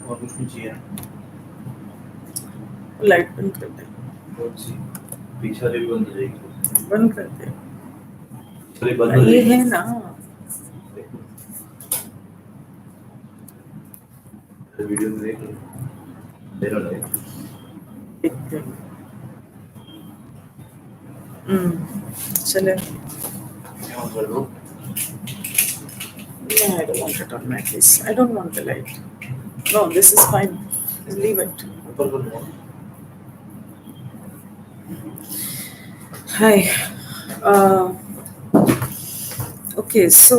और कुछ भी चाहिए लाइट बंद कर दे, कौन सी पीछे वाली भी बंद हो जाएगी बंद कर दे। चलिए बंद हो ये जाएगी है ना, वीडियो में देख लो मेरा लाइक देखते हैं। चले। क्या कर दो No, I don't want it on my face. I don't want the light. No, this is fine. Leave it. ऊपर कर दो Hi. Okay, so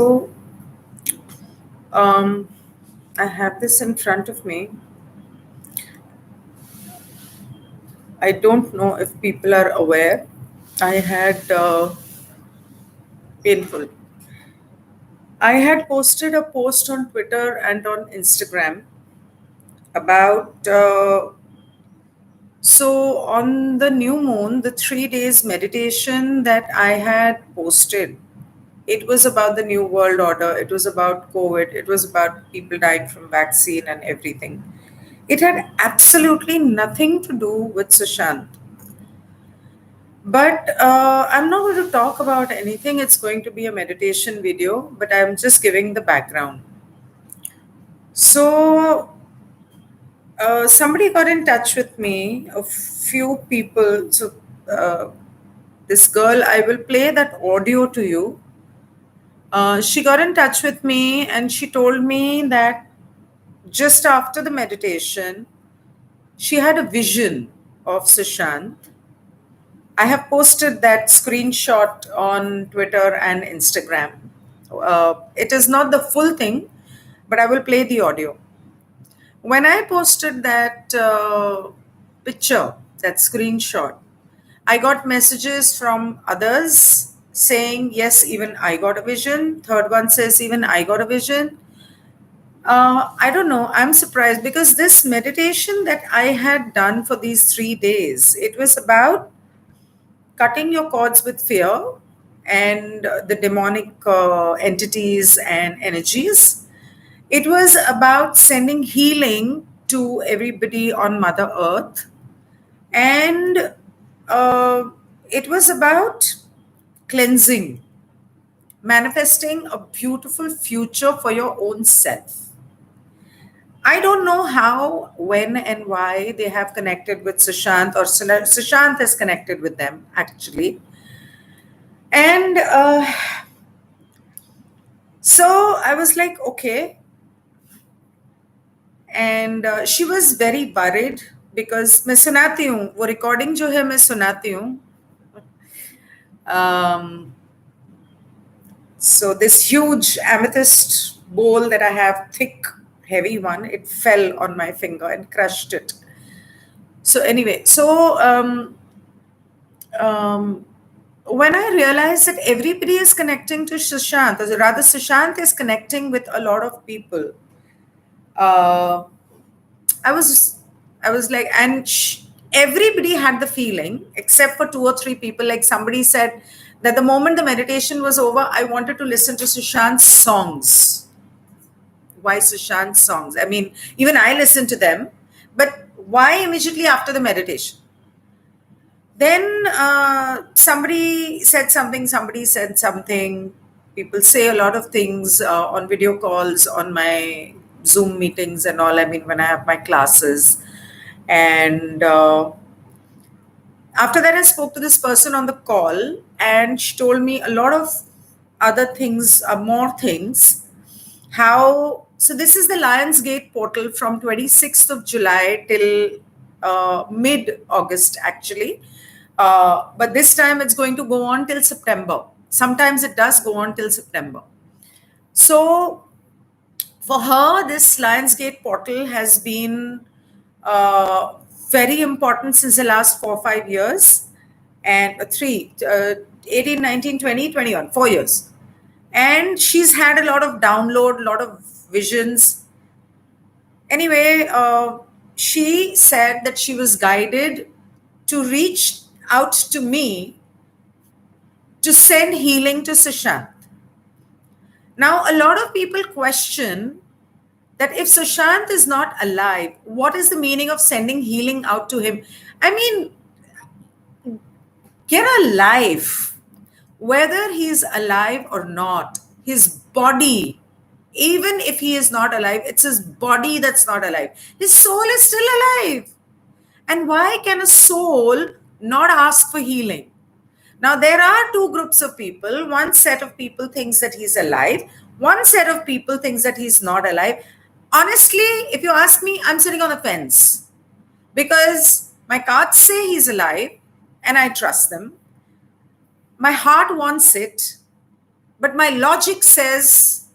I have this in front of me. I don't know if people are aware. I had painful. I had posted a post on Twitter and on Instagram about so on the new moon, the 3 days meditation that I had posted. It was about the new world order. It was about COVID. It was about people dying from vaccine and everything. It had absolutely nothing to do with SUSHANT. But I'm not going to talk about anything. It's going to be a meditation video, but I'm just giving the background. So somebody got in touch with me, a few people. So this girl, I will play that audio to you. She got in touch with me and she told me that just after the meditation, she had a vision of SUSHANT. I have posted that screenshot on Twitter and Instagram. It is not the full thing, but I will play the audio. When I posted that picture, that screenshot, I got messages from others saying, yes, even I got a vision. Third one says, even I got a vision. I don't know. I'm surprised because this meditation that I had done for these 3 days, it was about cutting your cords with fear and the demonic entities and energies. It was about sending healing to everybody on Mother Earth. And it was about cleansing, manifesting a beautiful future for your own self. I don't know how, when, and why they have connected with SUSHANT, or SUSHANT has connected with them, actually. And so I was like, okay. And she was very worried because मैं सुनाती हूँ, वो recording जो है मैं सुनाती हूँ. So this huge amethyst bowl that I have, thick, heavy one, it fell on my finger and crushed it. So anyway, when I realized that everybody is connecting to SUSHANT, or rather SUSHANT is connecting with a lot of people, I was like, and everybody had the feeling except for 2 or 3 people. Like somebody said that the moment the meditation was over, I wanted to listen to SUSHANT's songs. Why SUSHANT's songs? I mean, even I listen to them, but why immediately after the meditation? Then somebody said something, People say a lot of things on video calls, on my Zoom meetings and all. I mean, when I have my classes. And after that, I spoke to this person on the call and she told me a lot of other things, more things. So this is the Lionsgate portal from 26th of July till mid-August, actually. But this time it's going to go on till September. Sometimes it does go on till September. So for her, this Lionsgate portal has been very important since the last 4 or 5 years. And 18, 19, 20, 21, 4 years. And she's had a lot of download, a lot of visions. Anyway, she said that she was guided to reach out to me to send healing to SUSHANT. Now, a lot of people question that if Sushant is not alive, what is the meaning of sending healing out to him? I mean, get a life. Whether he's alive or not, his body, even if he is not alive, it's his body that's not alive. His soul is still alive. And why can a soul not ask for healing? Now, there are two groups of people. One set of people thinks that he's alive. One set of people thinks that he's not alive. Honestly, if you ask me, I'm sitting on the fence because my cards say he's alive and I trust them. My heart wants it, but my logic says,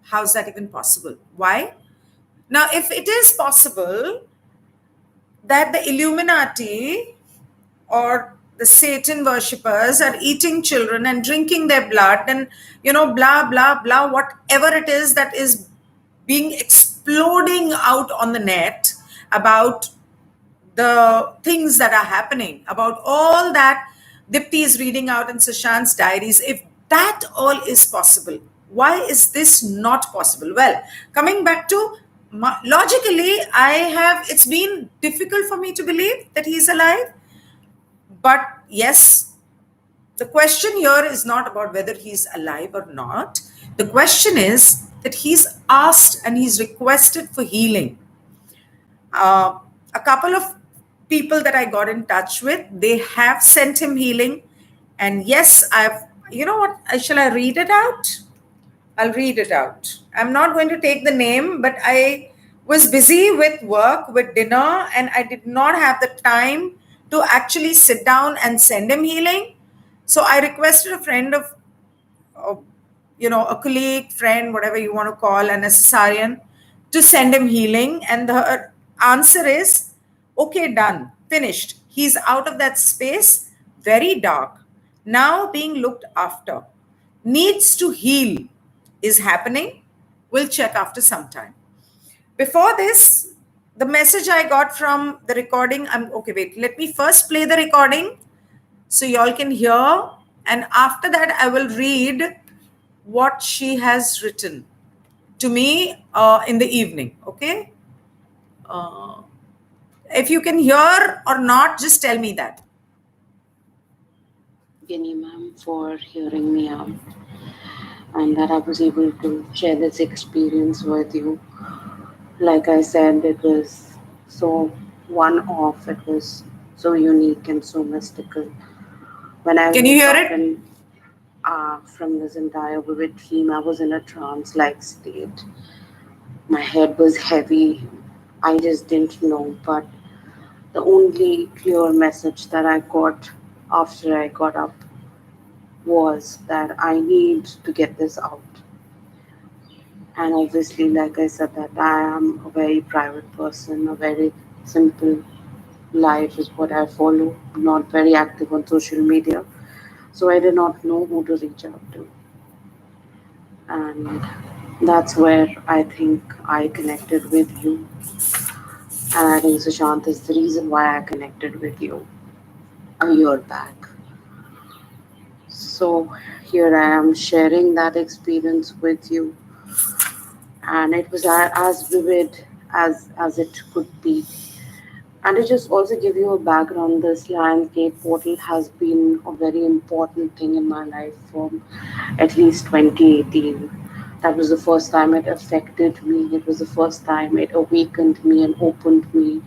how's that even possible? Why? Now, if it is possible that the Illuminati or the Satan worshippers are eating children and drinking their blood and, blah, blah, blah, whatever it is that is being exploding out on the net about the things that are happening, about all that Dipti is reading out in Sushant's diaries, if that all is possible, why is this not possible? Well, coming back to logically, it's been difficult for me to believe that he's alive. But yes, the question here is not about whether he's alive or not. The question is that he's asked and he's requested for healing. A couple of people that I got in touch with, they have sent him healing. And yes, you know what? Shall I read it out? I'll read it out. I'm not going to take the name, but I was busy with work, with dinner, and I did not have the time to actually sit down and send him healing. So I requested a friend of a colleague, friend, whatever you want to call, an cesarean, to send him healing. And the answer is, okay, done, finished. He's out of that space, very dark, now being looked after. Needs to heal is happening. We'll check after some time. Before this, the message I got from the recording, wait, let me first play the recording so y'all can hear. And after that, I will read what she has written to me in the evening. Okay. If you can hear or not, just tell me that. Ginni ma'am, for hearing me out and that I was able to share this experience with you. Like I said, it was so one off, it was so unique and so mystical. When I Can you hear it? From this entire vivid dream, I was in a trance like state. My head was heavy. I just didn't know, but the only clear message that I got after I got up was that I need to get this out. And obviously, like I said, that I am a very private person, a very simple life is what I follow, not very active on social media. So I did not know who to reach out to. And that's where I think I connected with you. And I think Sushant is the reason why I connected with you a year back. So here I am sharing that experience with you, and it was as vivid as it could be. And to just also give you a background, this landscape portal has been a very important thing in my life from at least 2018. That was the first time it affected me. It was the first time it awakened me and opened me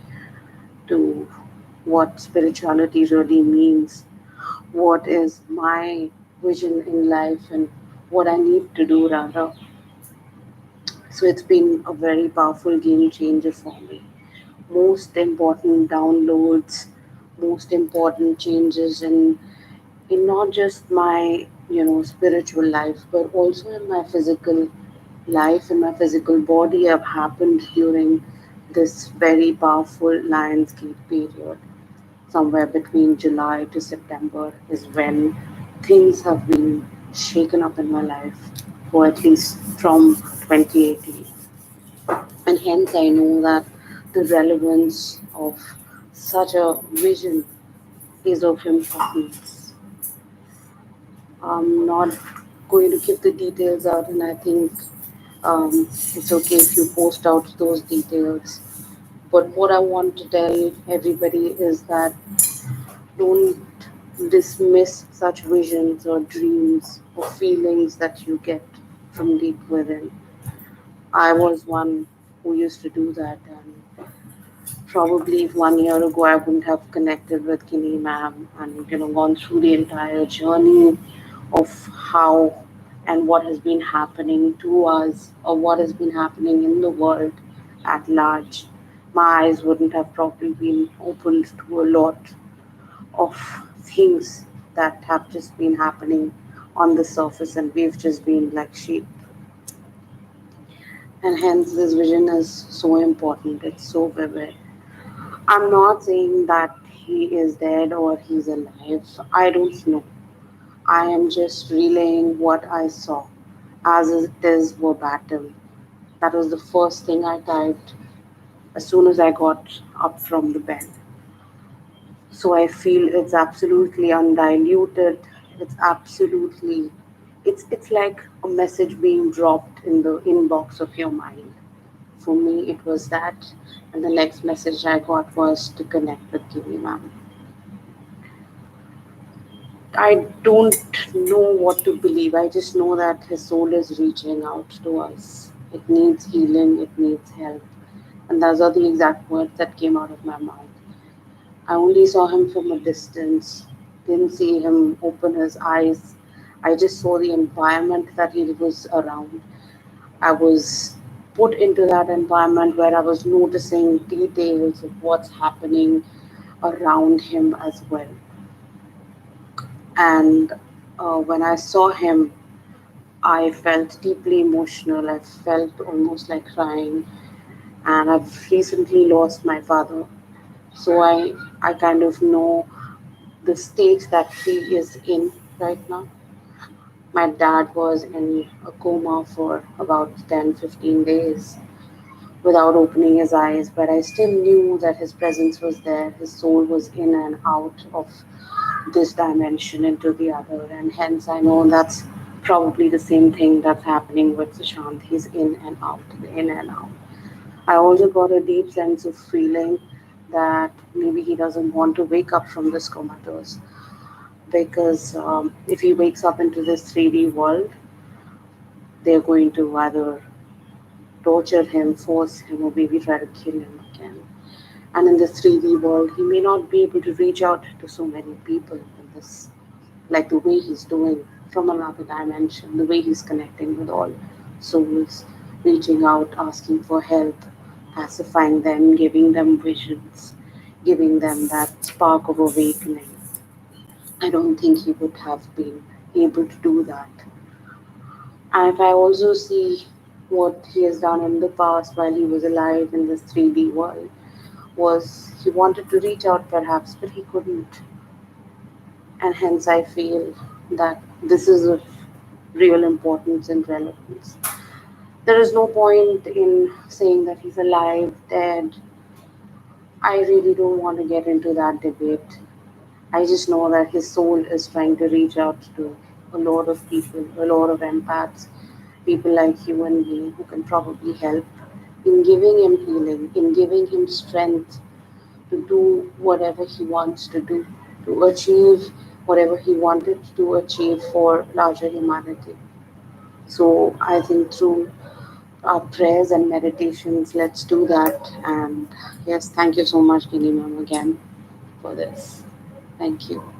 to what spirituality really means, what is my vision in life, and what I need to do rather. So it's been a very powerful game changer for me. Most important downloads, most important changes in not just my spiritual life, but also in my physical life, in my physical body have happened during this very powerful Lionsgate period. Somewhere between July to September is when things have been shaken up in my life, or at least from 2018. And hence, I know that the relevance of such a vision is of importance. I'm not going to give the details out, and I think It's okay if you post out those details. But what I want to tell everybody is that don't dismiss such visions or dreams or feelings that you get from deep within. I was one who used to do that, and probably if 1 year ago I wouldn't have connected with Ginni ma'am and gone through the entire journey of how and what has been happening to us or what has been happening in the world at large, my eyes wouldn't have probably been opened to a lot of things that have just been happening on the surface, and we've just been like sheep. And hence this vision is so important, it's so vivid. I'm not saying that he is dead or he's alive, I don't know. I am just relaying what I saw as it is verbatim. That was the first thing I typed as soon as I got up from the bed. So I feel it's absolutely undiluted. It's absolutely, it's like a message being dropped in the inbox of your mind. For me, it was that, and the next message I got was to connect with Kiwi Ma'am. I don't know what to believe. I just know that his soul is reaching out to us. It needs healing, it needs help. And those are the exact words that came out of my mouth. I only saw him from a distance, didn't see him open his eyes. I just saw the environment that he was around. I was put into that environment where I was noticing details of what's happening around him as well. And when I saw him, I felt deeply emotional. I felt almost like crying. And I've recently lost my father. So I kind of know the state that he is in right now. My dad was in a coma for about 10, 15 days without opening his eyes, but I still knew that his presence was there. His soul was in and out of this dimension into the other, and hence I know that's probably the same thing that's happening with Sushant. He's in and out, in and out. I also got a deep sense of feeling that maybe he doesn't want to wake up from this comatose because if he wakes up into this 3D world, they're going to either torture him, force him, or maybe try to kill him again. And in this 3D world, he may not be able to reach out to so many people in this, like the way he's doing from another dimension, the way he's connecting with all souls, reaching out, asking for help, pacifying them, giving them visions, giving them that spark of awakening. I don't think he would have been able to do that. And if I also see what he has done in the past while he was alive in this 3D world, was he wanted to reach out perhaps, but he couldn't. And hence I feel that this is of real importance and relevance. There is no point in saying that he's alive, dead. I really don't want to get into that debate. I just know that his soul is trying to reach out to a lot of people, a lot of empaths, people like you and me who can probably help in giving him healing, in giving him strength to do whatever he wants to do, to achieve whatever he wanted to achieve for larger humanity. So I think through our prayers and meditations, let's do that. And yes, thank you so much, Gini Ma'am, again for this. Thank you.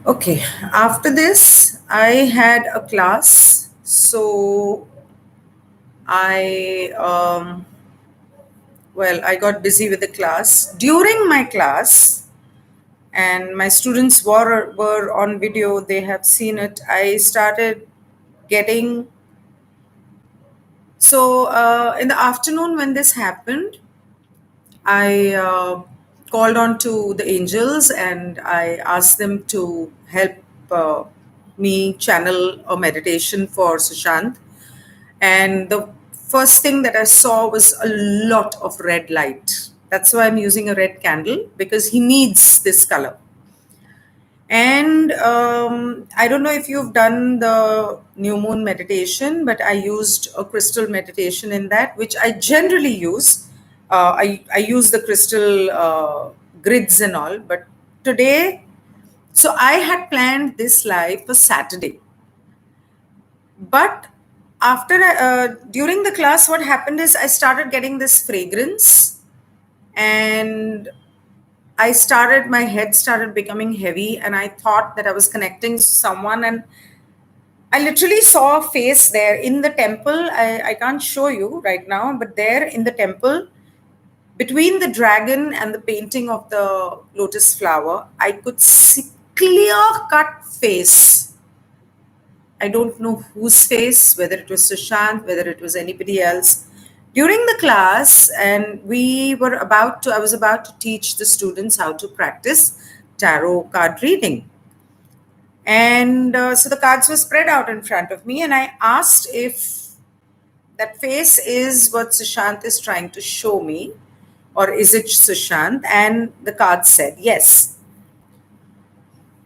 Okay, after this, I had a class. So I, I got busy with the class. During my class, and my students were on video, they have seen it. I started getting. So in the afternoon, when this happened, I called on to the angels and I asked them to help uh, me channel a meditation for Sushant. And the first thing that I saw was a lot of red light. That's why I'm using a red candle, because he needs this color. And I don't know if you've done the new moon meditation, but I used a crystal meditation in that, which I generally use. I use the crystal grids and all, but today, so I had planned this live for Saturday. But during the class, what happened is I started getting this fragrance, and my head started becoming heavy, and I thought that I was connecting to someone, and I literally saw a face there in the temple. I can't show you right now, but there in the temple, between the dragon and the painting of the lotus flower, I could see clear-cut face. I don't know whose face, whether it was Sushant, whether it was anybody else. During the class, and I was about to teach the students how to practice tarot card reading. And so the cards were spread out in front of me, and I asked if that face is what Sushant is trying to show me, or is it Sushant? And the cards said yes.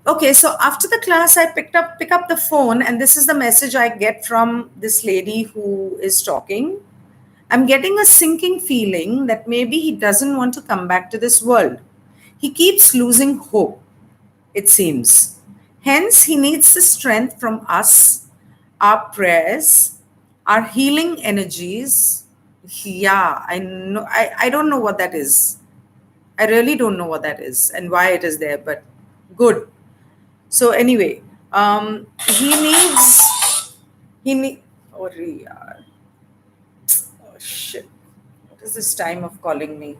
Okay, so after the class, I pick up the phone, and this is the message I get from this lady who is talking. I'm getting a sinking feeling that maybe he doesn't want to come back to this world. He keeps losing hope, it seems. Hence, he needs the strength from us, our prayers, our healing energies. Yeah, I know. I don't know what that is. I really don't know what that is and why it is there, but good. So anyway, oh, yaar. Oh shit. What is this time of calling me?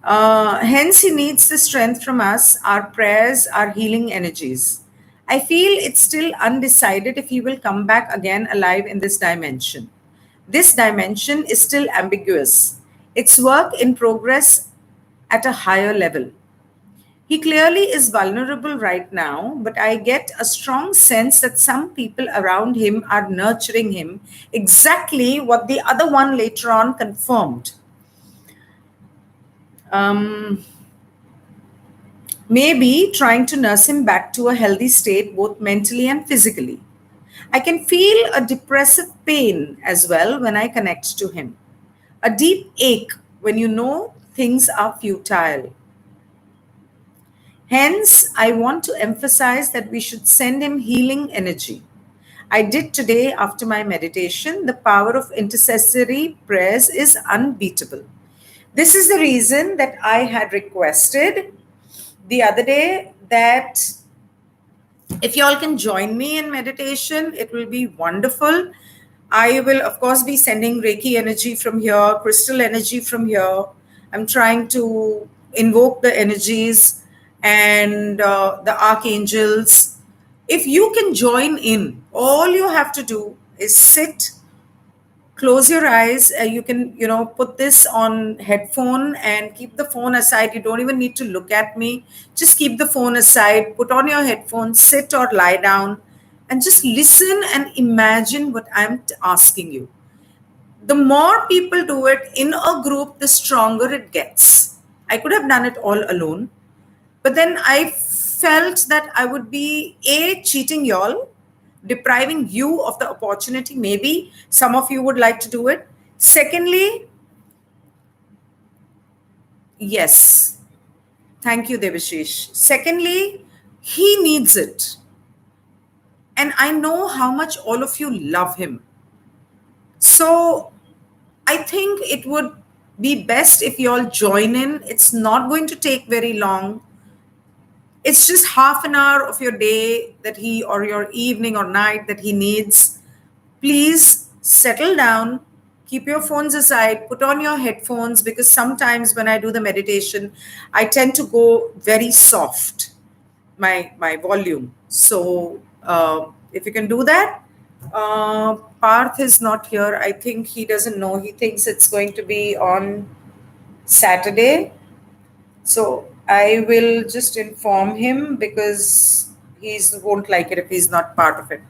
Hence, he needs the strength from us, our prayers, our healing energies. I feel it's still undecided if he will come back again alive in this dimension. This dimension is still ambiguous. It's work in progress at a higher level. He clearly is vulnerable right now, but I get a strong sense that some people around him are nurturing him, exactly what the other one later on confirmed. Maybe trying to nurse him back to a healthy state, both mentally and physically. I can feel a depressive pain as well when I connect to him. A deep ache when you know things are futile. Hence, I want to emphasize that we should send him healing energy. I did today after my meditation. The power of intercessory prayers is unbeatable. This is the reason that I had requested the other day that if y'all can join me in meditation, it will be wonderful. I will, of course, be sending Reiki energy from here, crystal energy from here. I'm trying to invoke the energies and the archangels. If you can join in, all you have to do is sit, close your eyes. You can, put this on headphone and keep the phone aside. You don't even need to look at me. Just keep the phone aside, put on your headphones, sit or lie down, and just listen and imagine what I'm asking you. The more people do it in a group, the stronger it gets. I could have done it all alone, but then I felt that I would be cheating y'all, depriving you of the opportunity. Maybe some of you would like to do it. Secondly, yes, thank you, Devashish. Secondly, he needs it. And I know how much all of you love him. So I think it would be best if you all join in. It's not going to take very long. It's just half an hour of your day that he, or your evening or night that he needs. Please settle down, keep your phones aside, put on your headphones, because sometimes when I do the meditation, I tend to go very soft, my volume. So if you can do that. Parth is not here. I think he doesn't know. He thinks it's going to be on Saturday. So I will just inform him, because he won't like it if he's not part of it.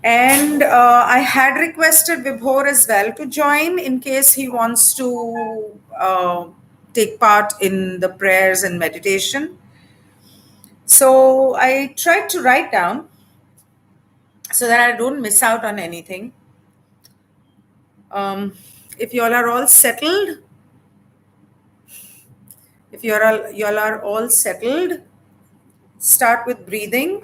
And I had requested Vibhor as well to join in case he wants to take part in the prayers and meditation. So I tried to write down so that I don't miss out on anything. Um, if you all are all settled, if you all are all settled, start with breathing.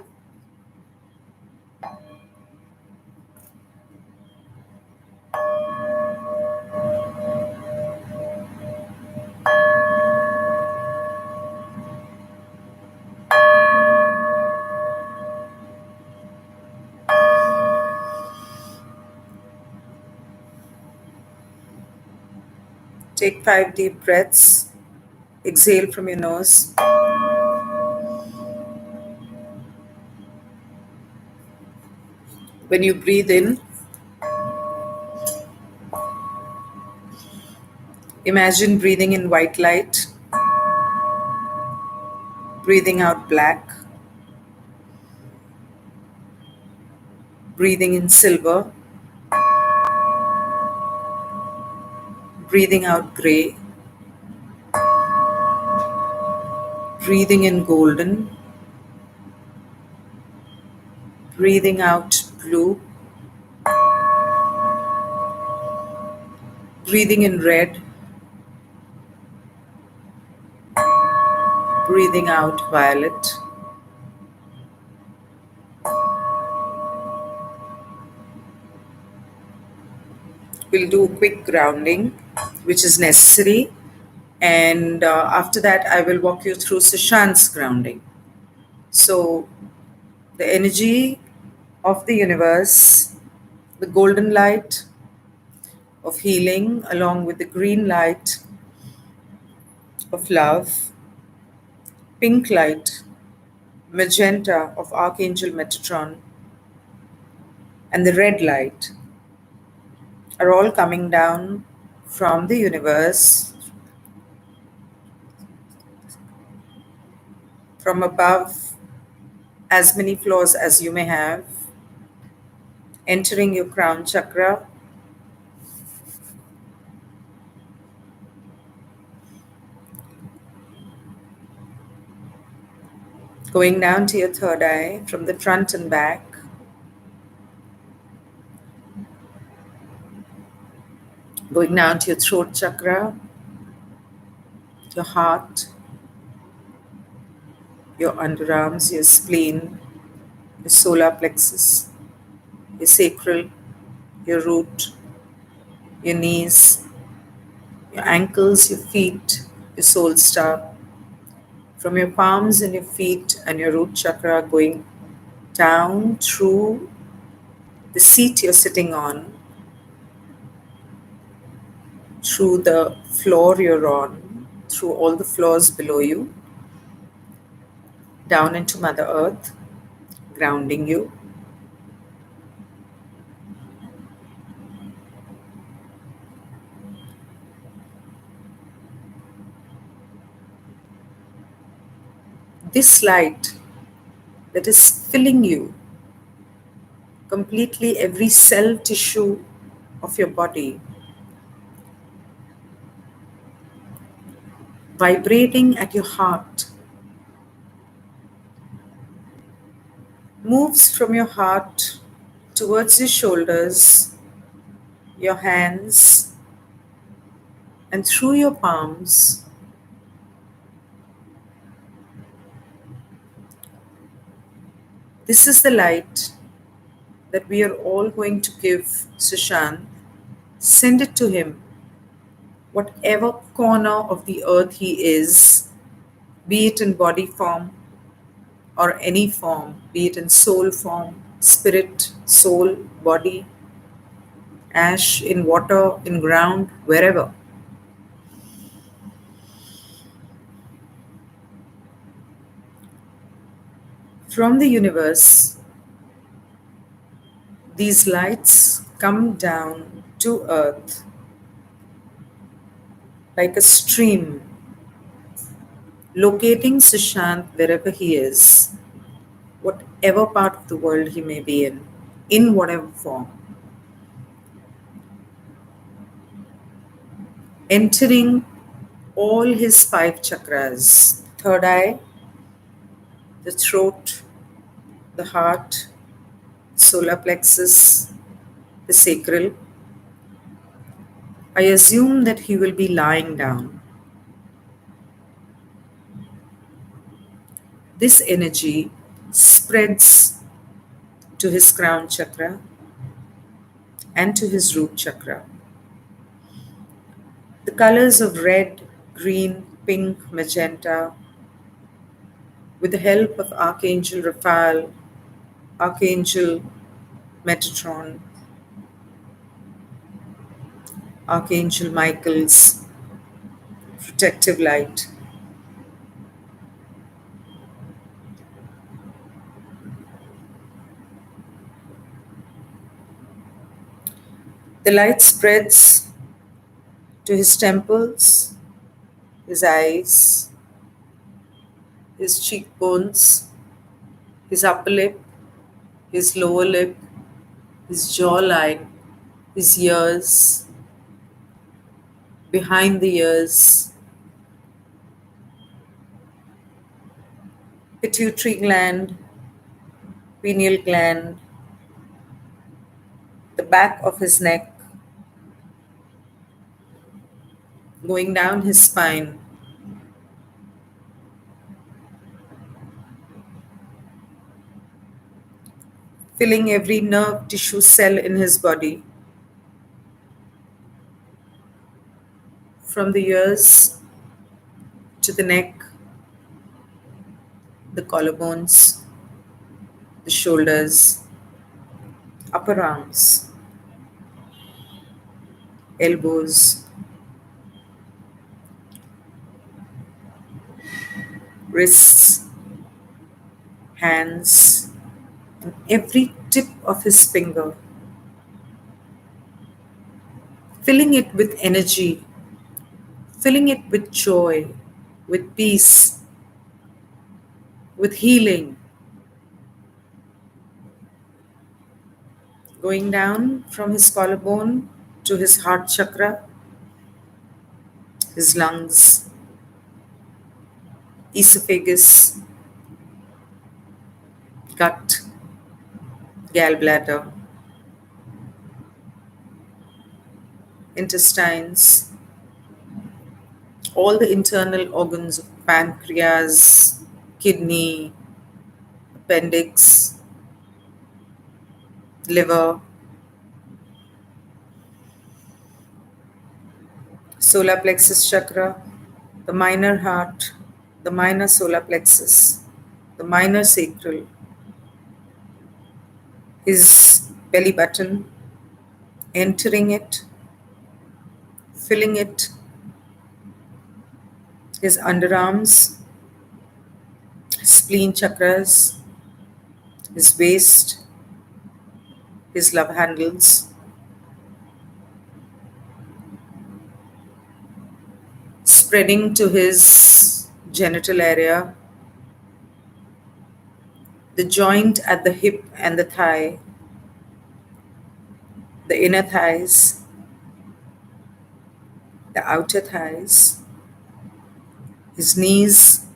Take 5 deep breaths. Exhale from your nose. When you breathe in, imagine breathing in white light, breathing out black, breathing in silver, breathing out gray, breathing in golden, breathing out blue, breathing in red, breathing out violet. We'll do a quick grounding, which is necessary. And after that, I will walk you through SUSHANT's grounding. So, the energy of the universe, the golden light of healing, along with the green light of love, pink light, magenta of Archangel Metatron, and the red light are all coming down from the universe, from above, as many floors as you may have, entering your crown chakra, going down to your third eye from the front and back, going down to your throat chakra, your heart, your underarms, your spleen, your solar plexus, your sacral, your root, your knees, your ankles, your feet, your soul star, from your palms and your feet and your root chakra going down through the seat you're sitting on, through the floor you're on, through all the floors below you, down into Mother Earth, grounding you. This light that is filling you completely, every cell tissue of your body, vibrating at your heart, moves from your heart towards your shoulders, your hands, and through your palms. This is the light that we are all going to give Sushant. Send it to him, whatever corner of the earth he is, be it in body form or any form, be it in soul form, spirit, soul, body, ash, in water, in ground, wherever. From the universe, these lights come down to earth like a stream, locating Sushant wherever he is, whatever part of the world he may be in whatever form, entering all his 5 chakras: third eye, the throat, the heart, solar plexus, the sacral. I assume that he will be lying down. This energy spreads to his crown chakra and to his root chakra. The colors of red, green, pink, magenta, with the help of Archangel Raphael, Archangel Metatron, Archangel Michael's protective light. The light spreads to his temples, his eyes, his cheekbones, his upper lip, his lower lip, his jawline, his ears, behind the ears, pituitary gland, pineal gland, the back of his neck, going down his spine, filling every nerve, tissue, cell in his body, from the ears to the neck, the collarbones, the shoulders, upper arms, elbows, wrists, hands, and every tip of his finger, filling it with energy, filling it with joy, with peace, with healing, going down from his collarbone to his heart chakra, his lungs, esophagus, gut, gallbladder, intestines, all the internal organs of pancreas, kidney, appendix, liver, solar plexus chakra, the minor heart, the minor solar plexus, the minor sacral, his belly button, entering it, filling it, his underarms, his spleen chakras, his waist, his love handles, spreading to his genital area, the joint at the hip and the thigh, the inner thighs, the outer thighs, his knees,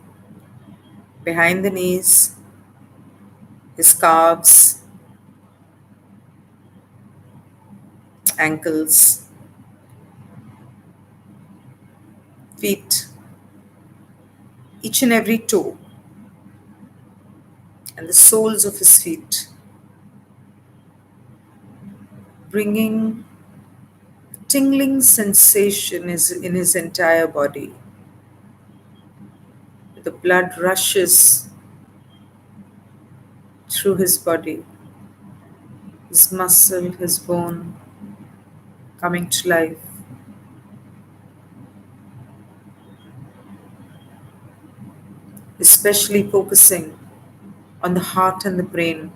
behind the knees, his calves, ankles, feet, each and every toe, and the soles of his feet, bringing tingling sensation is in his entire body. The blood rushes through his body, his muscle, his bone coming to life. Especially focusing on the heart and the brain.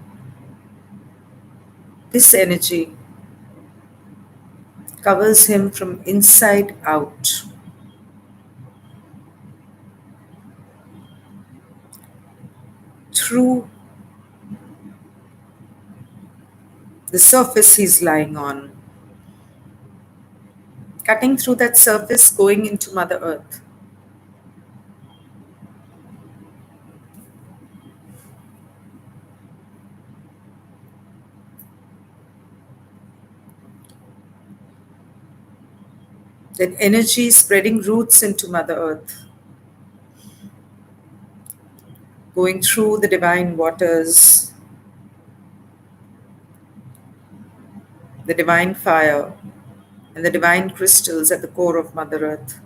This energy covers him from inside out. Through the surface he's lying on, cutting through that surface, going into Mother Earth. That energy spreading roots into Mother Earth, going through the divine waters, the divine fire, and the divine crystals at the core of Mother Earth,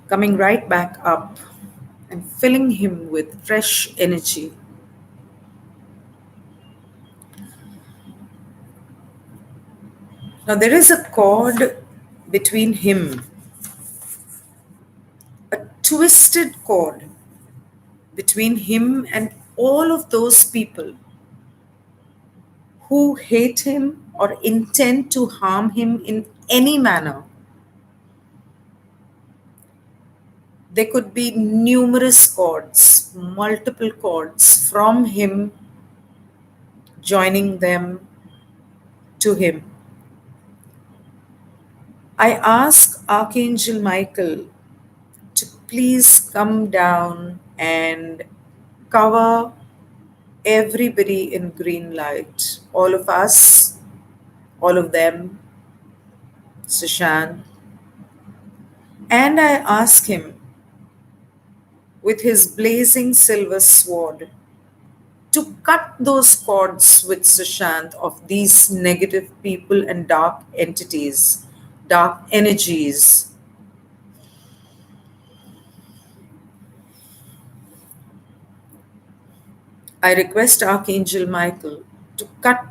coming right back up and filling him with fresh energy. Now, there is a cord between him, a twisted cord between him and all of those people who hate him or intend to harm him in any manner. There could be numerous cords, multiple cords from him joining them to him. I ask Archangel Michael to please come down and cover everybody in green light. All of us, all of them, Sushant. And I ask him with his blazing silver sword to cut those cords with Sushant of these negative people and dark entities, dark energies. I request Archangel Michael to cut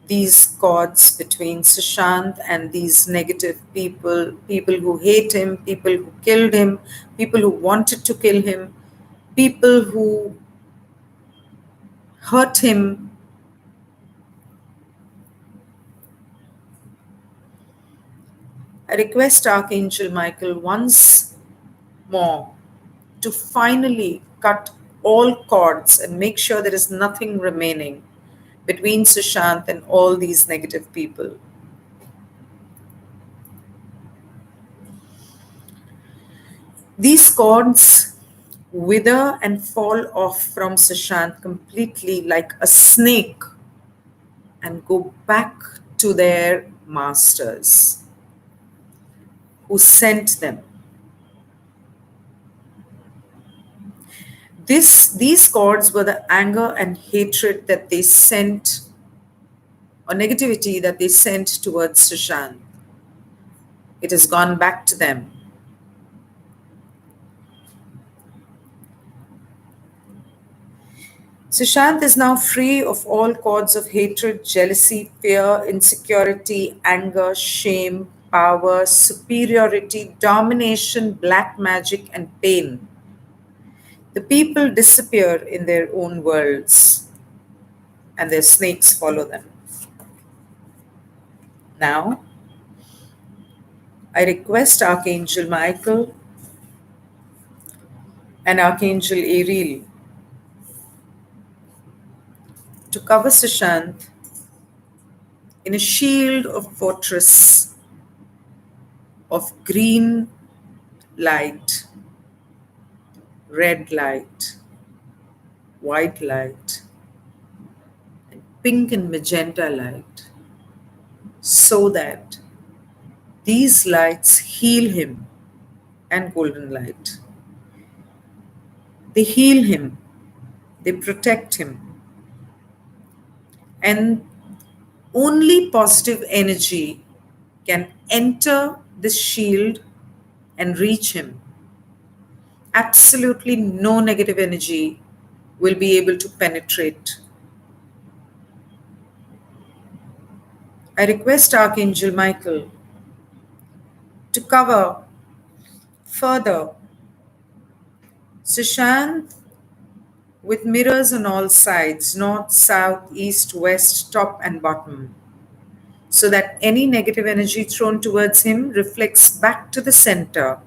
these cords between Sushant and these negative people, people who hate him, people who killed him, people who wanted to kill him, people who hurt him. I request Archangel Michael once more to finally cut all cords and make sure there is nothing remaining between Sushant and all these negative people. These cords wither and fall off from Sushant completely like a snake and go back to their masters who sent them. These cords were the anger and hatred that they sent, or negativity that they sent towards Sushant. It has gone back to them. Sushant is now free of all cords of hatred, jealousy, fear, insecurity, anger, shame, power, superiority, domination, black magic, and pain. The people disappear in their own worlds, and their snakes follow them. Now, I request Archangel Michael and Archangel Ariel to cover Sushant in a shield of fortress of green light, red light, white light, and pink and magenta light, so that these lights heal him, and golden light. They heal him, they protect him, and only positive energy can enter this shield and reach him. Absolutely no negative energy will be able to penetrate. I request Archangel Michael to cover further Sushant with mirrors on all sides, north, south, east, west, top, and bottom, so that any negative energy thrown towards him reflects back to the sender.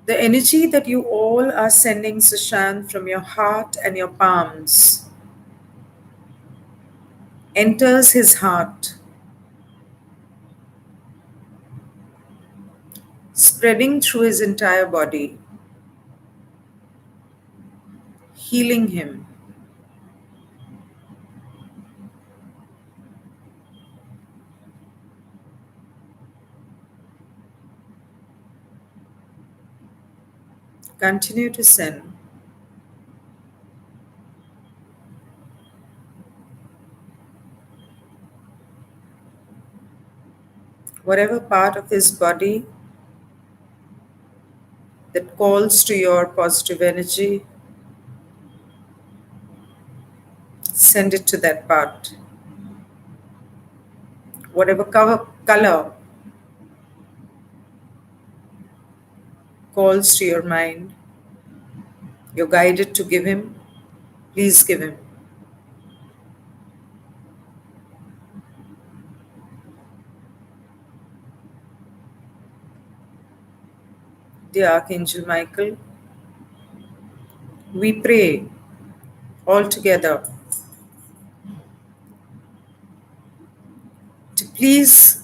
The energy that you all are sending Sushant from your heart and your palms enters his heart, spreading through his entire body, healing him. Continue to send. Whatever part of his body that calls to your positive energy, send it to that part. Whatever color calls to your mind, you're guided to give him, please give him. Dear Archangel Michael, we pray all together to please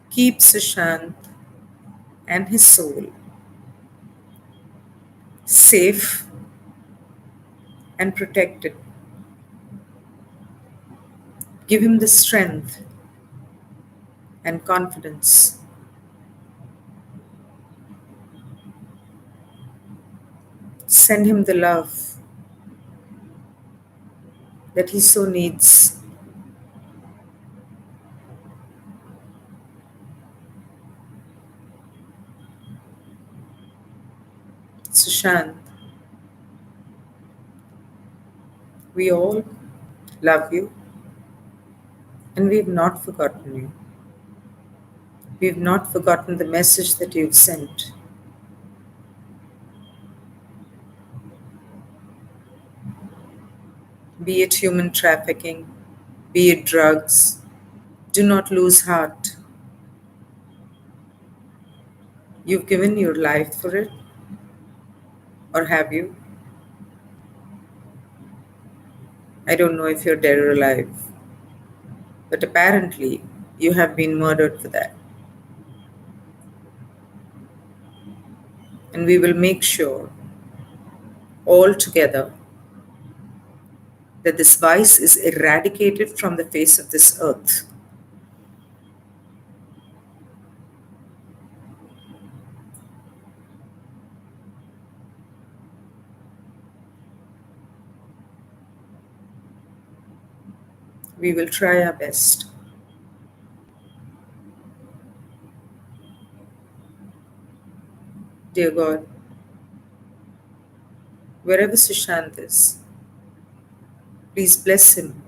keep Sushant and his soul safe and protected. Give him the strength and confidence. Send him the love that he so needs. Sushant, we all love you and we have not forgotten you. We have not forgotten the message that you've sent. Be it human trafficking, be it drugs, do not lose heart. You've given your life for it, or have you? I don't know if you're dead or alive, but apparently you have been murdered for that. And we will make sure all together that this vice is eradicated from the face of this earth. We will try our best. Dear God, wherever Sushant is, please bless him.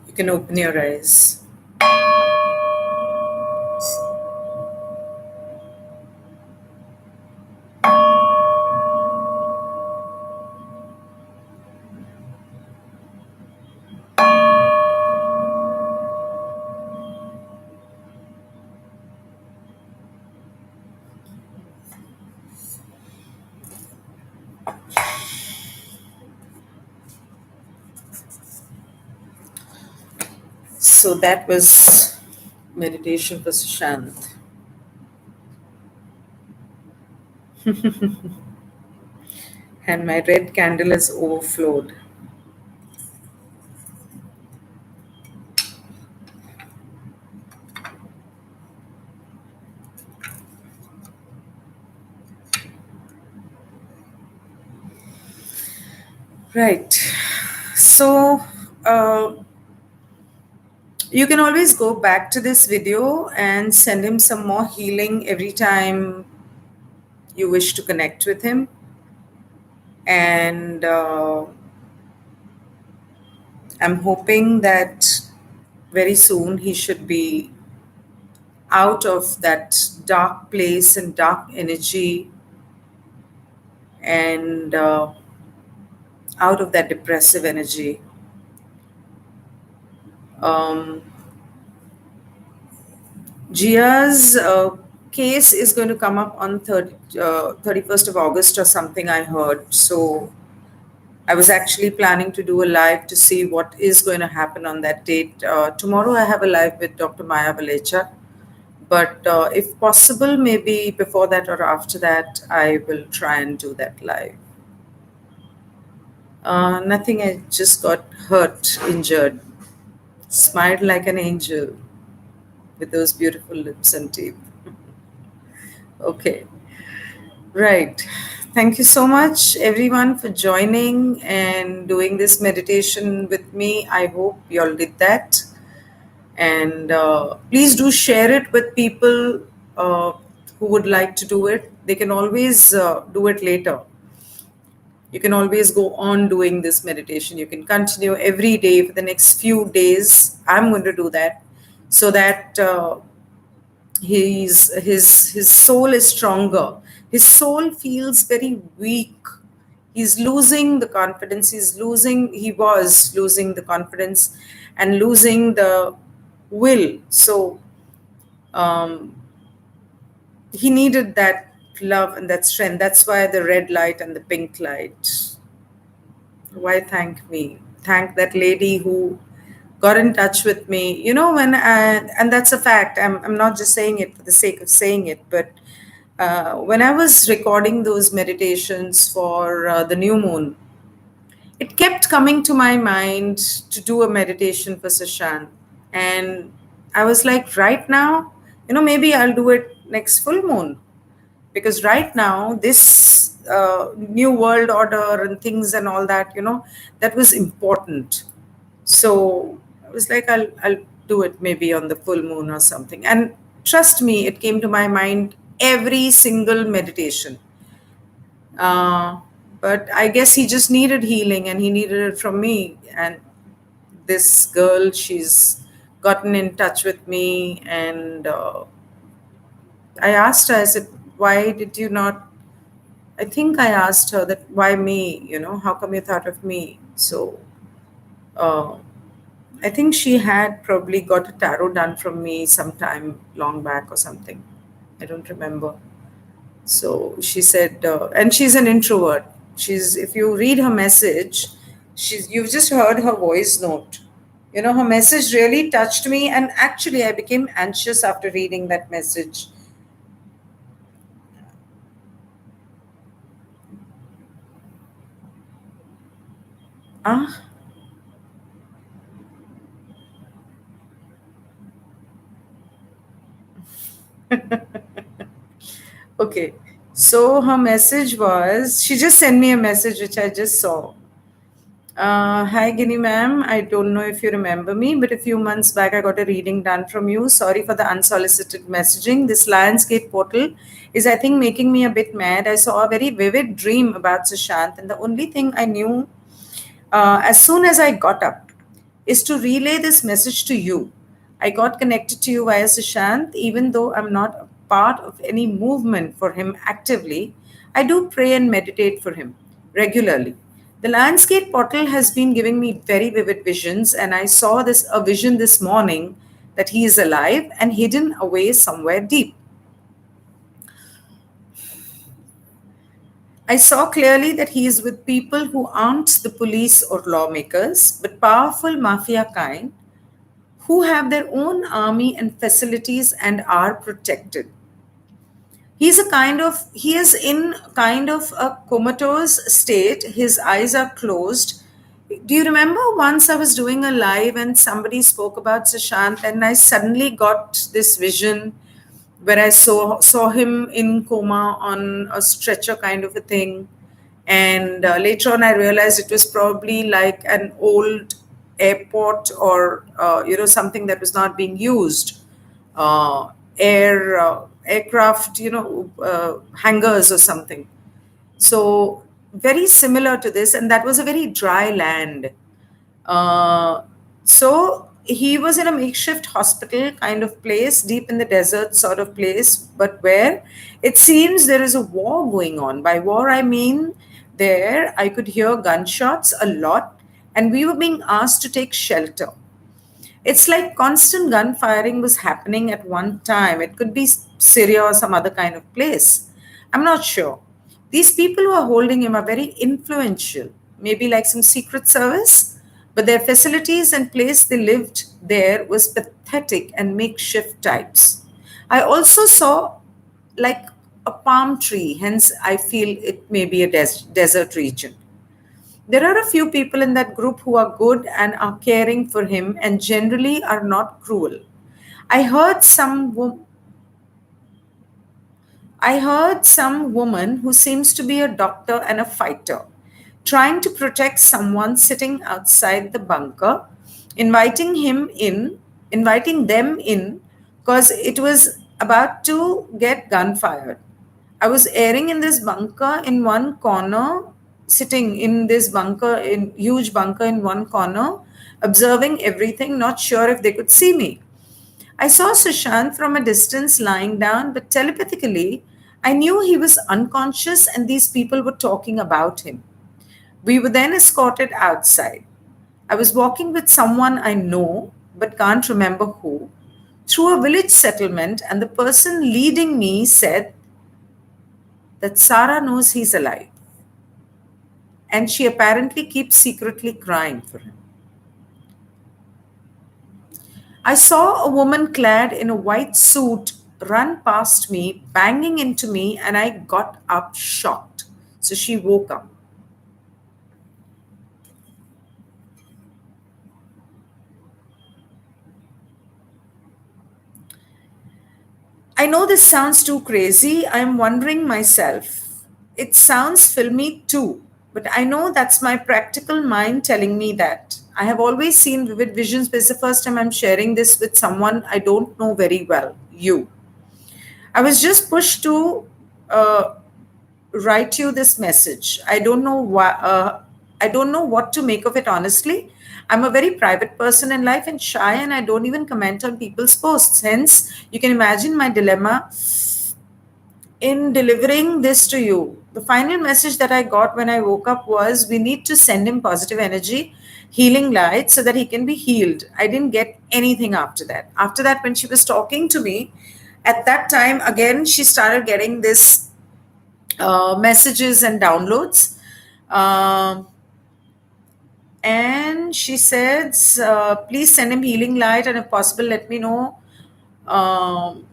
You can open your eyes. So that was meditation for Sushant. And my red candle has overflowed. Right. So you can always go back to this video and send him some more healing every time you wish to connect with him. And I'm hoping that very soon he should be out of that dark place and dark energy, and out of that depressive energy. Um, Gia's case is going to come up on 31st of August or something, I heard. So I was actually planning to do a live to see what is going to happen on that date. Tomorrow I have a live with Dr. Maya Valecha. But if possible, maybe before that or after that, I will try and do that live. Nothing, I just got hurt, injured. Smiled like an angel with those beautiful lips and teeth. Okay, right. Thank you so much, everyone, for joining and doing this meditation with me. I hope you all did that. And please do share it with people who would like to do it. They can always do it later. You can always go on doing this meditation. You can continue every day for the next few days. I'm going to do that so that his soul is stronger. His soul feels very weak. He's losing the confidence. He was losing the confidence and losing the will. So he needed that love and that strength. That's why the red light and the pink light. Why thank me? Thank that lady who got in touch with me. And that's a fact. I'm not just saying it for the sake of saying it, but when I was recording those meditations for the new moon, it kept coming to my mind to do a meditation for Sushant. And I was like, right now, maybe I'll do it next full moon. Because right now, this new world order and things and all that, that was important. So I was like, I'll do it maybe on the full moon or something. And trust me, it came to my mind every single meditation. But I guess he just needed healing and he needed it from me. And this girl, she's gotten in touch with me, and I asked her, I said, why did you not? I think I asked her that, why me? How come you thought of me? So uh, I think she had probably got a tarot done from me sometime long back or something. I don't remember. So she said, and she's an introvert. If you read her message, you've just heard her voice note. Her message really touched me, and actually, I became anxious after reading that message. Ah. Okay. So her message was, she just sent me a message which I just saw. Hi, Ginni ma'am. I don't know if you remember me, but a few months back I got a reading done from you. Sorry for the unsolicited messaging. This Lionsgate portal is, I think, making me a bit mad. I saw a very vivid dream about Sushant, and the only thing I knew as soon as I got up is to relay this message to you. I got connected to you via Sushant, even though I'm not a part of any movement for him actively. I do pray and meditate for him regularly. The landscape portal has been giving me very vivid visions, and I saw a vision this morning that he is alive and hidden away somewhere deep. I saw clearly that he is with people who aren't the police or lawmakers, but powerful mafia kind who have their own army and facilities and are protected. He is in kind of a comatose state. His eyes are closed. Do you remember once I was doing a live and somebody spoke about Sushant, and I suddenly got this vision where I saw him in coma on a stretcher kind of a thing. And later on, I realized it was probably like an old airport or something that was not being used, aircraft, hangars or something. So very similar to this, and that was a very dry land. So he was in a makeshift hospital kind of place, deep in the desert sort of place, but where it seems there is a war going on. By war, I mean there I could hear gunshots a lot, and we were being asked to take shelter. It's like constant gun firing was happening at one time. It could be Syria or some other kind of place. I'm not sure. These people who are holding him are very influential, maybe like some secret service, but their facilities and place they lived there was pathetic and makeshift types. I also saw like a palm tree, hence I feel it may be a desert region. There are a few people in that group who are good and are caring for him and generally are not cruel. I heard some wo- I heard some woman who seems to be a doctor and a fighter trying to protect someone sitting outside the bunker, inviting him in, inviting them in because it was about to get gunfired. I was airing in this bunker in one corner, sitting in this bunker, in huge bunker in one corner, observing everything, not sure if they could see me. I saw Sushant from a distance lying down, but telepathically, I knew he was unconscious and these people were talking about him. We were then escorted outside. I was walking with someone I know, but can't remember who, through a village settlement, and the person leading me said that Sarah knows he's alive, and she apparently keeps secretly crying for him. I saw a woman clad in a white suit run past me, banging into me, and I got up shocked. So she woke up. I know this sounds too crazy. I'm wondering myself. It sounds filmy too, but I know that's my practical mind telling me that. I have always seen vivid visions, but it's the first time I'm sharing this with someone I don't know very well, you. I was just pushed to uh, write you this message. I don't know why. I don't know what to make of it. Honestly, I'm a very private person in life and shy, and I don't even comment on people's posts. Hence, you can imagine my dilemma in delivering this to you. The final message that I got when I woke up was, we need to send him positive energy, healing light, so that he can be healed. I didn't get anything after that. After that, when she was talking to me, at that time, again, she started getting this messages and downloads. Um and she says, please send him healing light, and if possible, let me know. Um,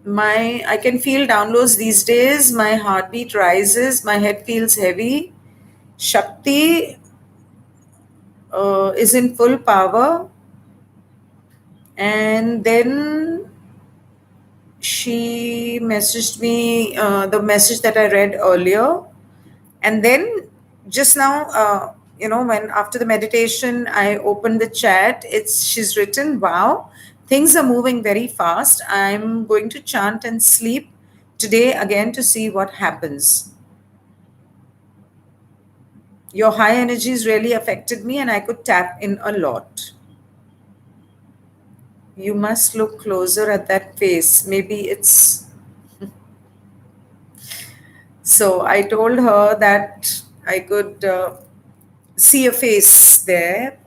I can feel downloads these days. My heartbeat rises. My head feels heavy. Shakti is in full power. And then she messaged me the message that I read earlier. And then just now, when after the meditation, I opened the chat, she's written, wow, things are moving very fast. I'm going to chant and sleep today again to see what happens. Your high energies really affected me and I could tap in a lot. You must look closer at that face. Maybe it's. So I told her that I could see a face there.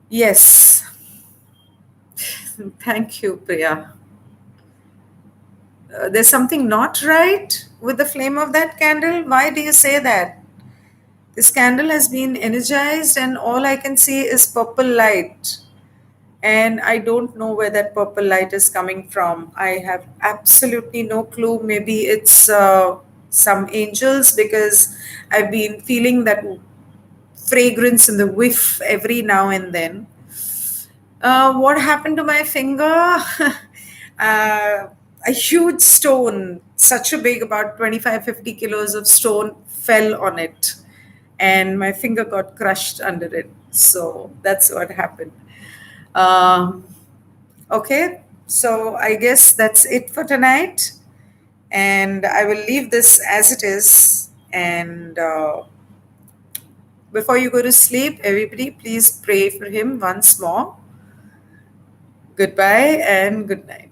Yes. Thank you, Priya. There's something not right with the flame of that candle. Why do you say that? This candle has been energized, and all I can see is purple light. And I don't know where that purple light is coming from. I have absolutely no clue. Maybe it's some angels, because I've been feeling that fragrance in the whiff every now and then. What happened to my finger? A huge stone, such a big, about 25-50 kilos of stone fell on it. And my finger got crushed under it. So that's what happened. Um, okay, so I guess that's it for tonight. And I will leave this as it is. And before you go to sleep, everybody, please pray for him once more. Goodbye and good night.